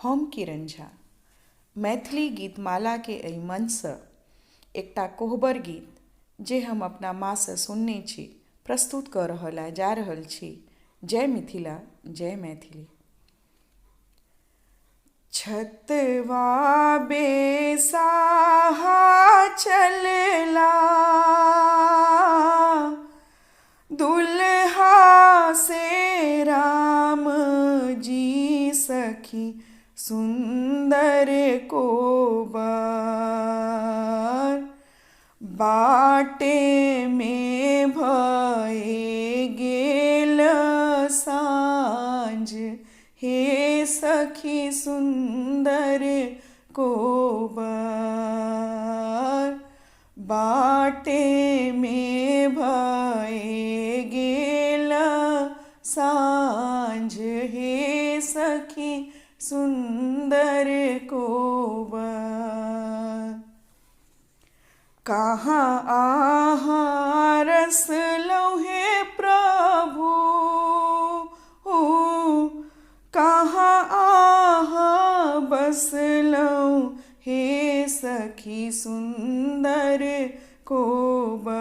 हम किरण झा मैथिली गीतमाला के एहि मंच से एकटा कोहबर गीत जे हम अपना माँ से सुनने छी प्रस्तुत कर जा रहल छी। जय मिथिला, जय मैथिली। छतवा बेसाहा चलला दुल्हा से राम जी सखी सुंदर कोबर बाटे में भए गेल सांझ हे सखी सुंदर कोबर बाटे में भए गेल सांझ हे सखी सुंदर कोबर। कहाँ आहाँ रस लौहे प्रभु कहाँ आहाँ बसलौं हे सखी सुंदर कोबर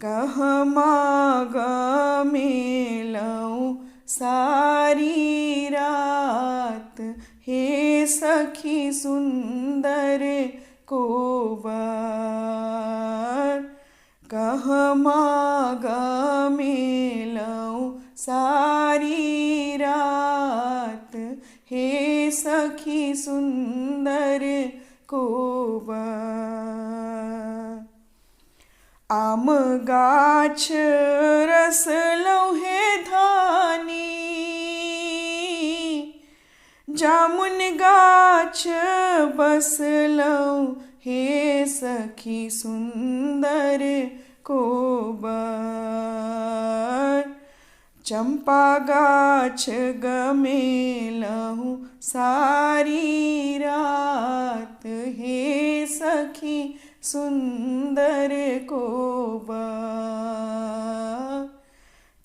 कहमा गमेलौं सारी रात हे सखी सुंदर कोबर कहमा गमेलौं सारी रात हे सखी सुंदर कोबर। आम गाछ रस लौहे धानी जामुन गाछ बसलौं हे सखी सुंदर कोबर चंपा गाछ गमेलहुँ सारी रात हे सखी सुंदर कोबर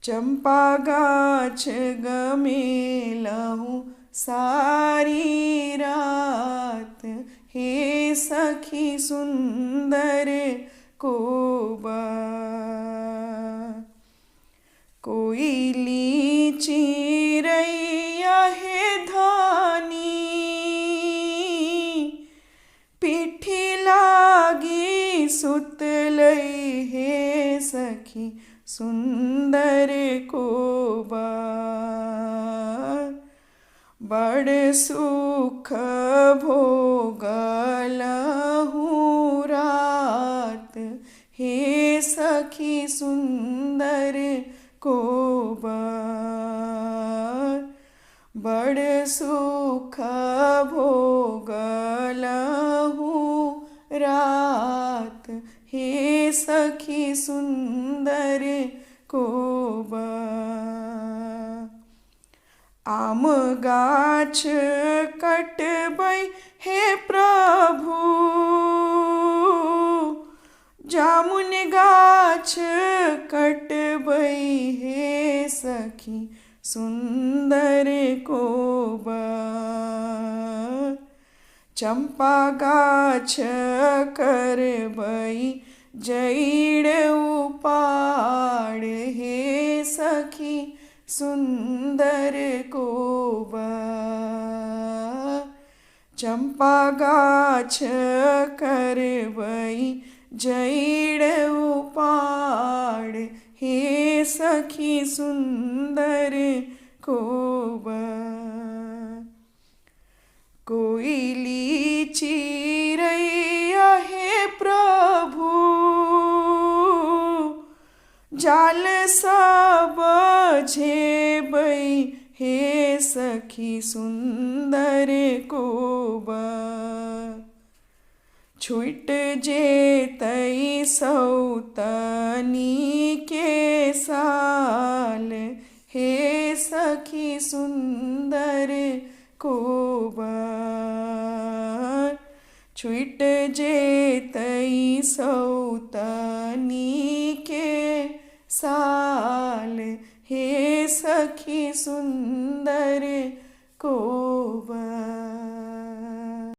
चंपा गाछ गमेलहुँ सारी रात हे सखी सुंदर कोबर। कोयली चिरैया हे धानी पिठी लागी सुतलै हे सखी सुंदर कोबर बड़ सुख भोगलहुँ रात हे सखी सुंदर कोबर बड़ सुख भोगलहुँ रात हे सखी सुंदर कोबर। आम गाछ कटबै हे प्रभु जामुन गाछ कटबै हे सखी सुंदर कोबर चंपा गाछ करबै जड़ उपाड़ हे सखी सुंदर कोबर चंपा गाछ करबै जड़ उपाड़ हे सखी सुंदर कोबर। कोयली चिरैया हे प्रभु जाल सब झेबै हे सखी सुंदर कोबर छूट जेतै सौतनी के साल हे सखी सुंदर कोबर छूट जेतै सौतनी के साल हे सखी सुंदर को